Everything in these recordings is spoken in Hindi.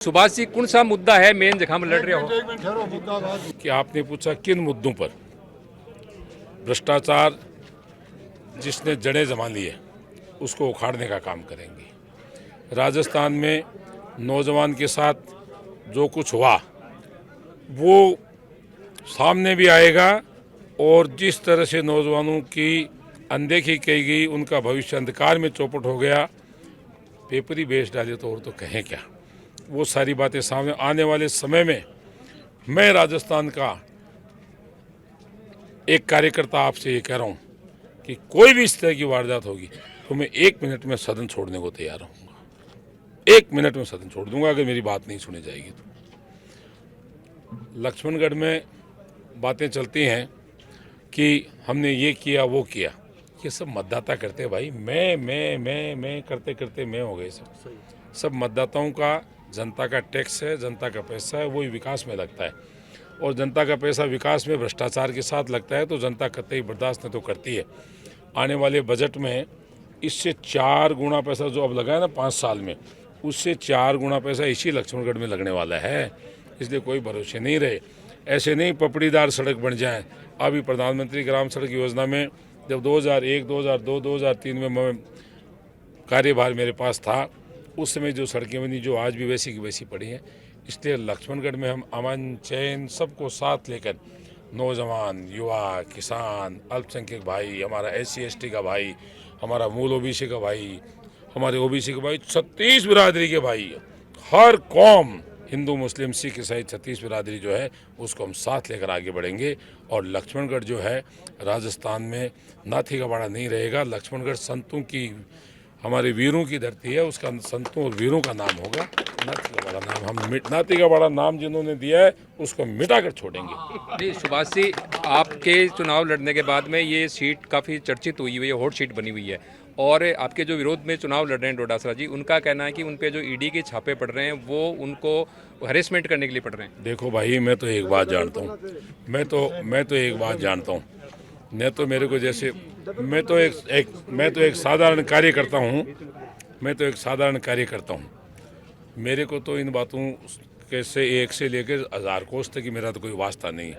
सुभाष जी कौन सा मुद्दा है मेन जगह में लड़ रहे हो? कि आपने पूछा किन मुद्दों पर। भ्रष्टाचार जिसने जड़ें जमा ली है उसको उखाड़ने का काम करेंगे। राजस्थान में नौजवान के साथ जो कुछ हुआ वो सामने भी आएगा और जिस तरह से नौजवानों की अनदेखी की गई, उनका भविष्य अंधकार में चौपट हो गया, पेपर ही बेच डाले तो और तो कहें क्या। वो सारी बातें सामने आने वाले समय में मैं राजस्थान का एक कार्यकर्ता आपसे ये कह रहा हूँ कि कोई भी इस तरह की वारदात होगी तो मैं 1 मिनट में सदन छोड़ने को तैयार रहूँगा। 1 मिनट में सदन छोड़ दूंगा अगर मेरी बात नहीं सुनी जाएगी तो। लक्ष्मणगढ़ में बातें चलती हैं कि हमने ये किया वो किया, ये सब मतदाता करते हैं भाई। मैं करते करते मैं हो गए। सब मतदाताओं का, जनता का टैक्स है, जनता का पैसा है, वही विकास में लगता है। और जनता का पैसा विकास में भ्रष्टाचार के साथ लगता है तो जनता कतई बर्दाश्त नहीं तो करती है। आने वाले बजट में इससे 4 गुना पैसा जो अब लगा है ना 5 साल में, उससे 4 गुना पैसा इसी लक्ष्मणगढ़ में लगने वाला है। इसलिए कोई भरोसे नहीं रहे। ऐसे नहीं पपड़ीदार सड़क बन जाए। अभी प्रधानमंत्री ग्राम सड़क योजना में जब 2001, 2002, 2003 में मैं कार्यभार मेरे पास था, उस समय जो सड़कें बनी जो आज भी वैसी की वैसी पड़ी हैं। इसलिए लक्ष्मणगढ़ में हम अमन चैन सबको साथ लेकर, नौजवान, युवा, किसान, अल्पसंख्यक भाई, हमारा SC ST का भाई, हमारा मूल OBC का भाई, हमारे OBC के भाई, 36 बिरादरी के भाई, हर कौम, हिंदू मुस्लिम सिख ईसाई 36 बिरादरी जो है उसको हम साथ लेकर आगे बढ़ेंगे। और लक्ष्मणगढ़ जो है राजस्थान में नाथी का बाड़ा नहीं रहेगा। लक्ष्मणगढ़ संतों की, हमारे वीरों की धरती है, उसका संतों और वीरों का नाम होगा। नाथी का बड़ा नाम हम नाथी का बड़ा नाम जिन्होंने दिया है उसको मिटाकर छोड़ेंगे। नहीं सुभाष जी, आपके चुनाव लड़ने के बाद में ये सीट काफ़ी चर्चित हुई है, हॉट सीट बनी हुई है। और आपके जो विरोध में चुनाव लड़ रहे हैं डोडासरा जी, उनका कहना है कि उन पे जो ED के छापे पड़ रहे हैं वो उनको हरेसमेंट करने के लिए पड़ रहे हैं। देखो भाई, मैं तो एक बात जानता हूँ, मैं तो एक बात जानता हूँ, न तो मेरे को जैसे मैं तो एक साधारण कार्यकर्ता हूँ। मैं तो एक साधारण कार्यकर्ता हूँ। मेरे को तो इन बातों कैसे एक से लेकर 1000 कोस तक की मेरा तो कोई वास्ता नहीं है।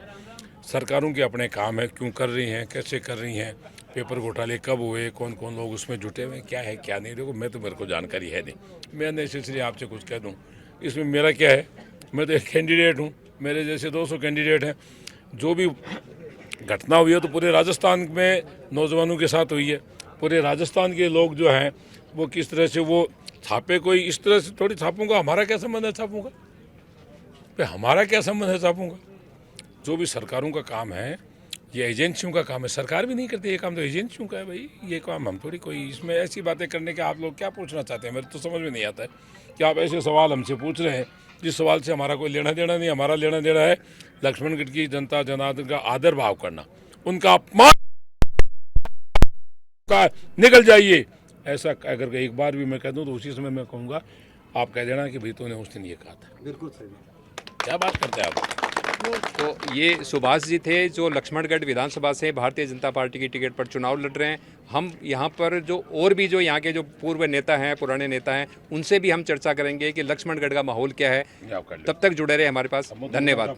सरकारों के अपने काम है, क्यों कर रही हैं, कैसे कर रही हैं, पेपर घोटाले कब हुए, कौन कौन लोग उसमें जुटे हुए, क्या है क्या नहीं। देखो मेरे को जानकारी है नहीं, मैं नेसेसरी आपसे कुछ कह दूँ इसमें मेरा क्या है। मैं तो एक कैंडिडेट हूँ, मेरे जैसे 200 कैंडिडेट हैं। जो भी घटना हुई है तो पूरे राजस्थान में नौजवानों के साथ हुई है। पूरे राजस्थान के लोग जो हैं वो किस तरह से वो छापे, कोई इस तरह से थोड़ी छापूंगा। हमारा क्या संबंध है छापूंगा पे, हमारा क्या संबंध है छापूंगा। जो भी सरकारों का काम है ये एजेंसियों का काम है। सरकार भी नहीं करती ये काम, तो एजेंसियों का है भाई। ये काम हम थोड़ी कोई इसमें ऐसी बातें करने के आप लोग क्या पूछना चाहते हैं, मेरे तो समझ में नहीं आता है कि आप ऐसे सवाल हमसे पूछ रहे हैं जिस सवाल से हमारा कोई लेना देना नहीं। हमारा लेना देना है लक्ष्मणगढ़ की जनता जनार्दन का आदर भाव करना, उनका अपमान का निकल जाइए। ऐसा अगर एक बार भी मैं कह दूं तो उसी समय मैं कहूँगा आप कह देना कि भीतों ने उस दिन ये कहा था। बिल्कुल सही। क्या बात करते हैं आप। तो ये सुभाष जी थे जो लक्ष्मणगढ़ विधानसभा से भारतीय जनता पार्टी की टिकट पर चुनाव लड़ रहे हैं। हम यहाँ पर जो और भी जो यहाँ के जो पूर्व नेता हैं, पुराने नेता हैं, उनसे भी हम चर्चा करेंगे कि लक्ष्मणगढ़ का माहौल क्या है। तब तक जुड़े रहे हमारे पास। धन्यवाद।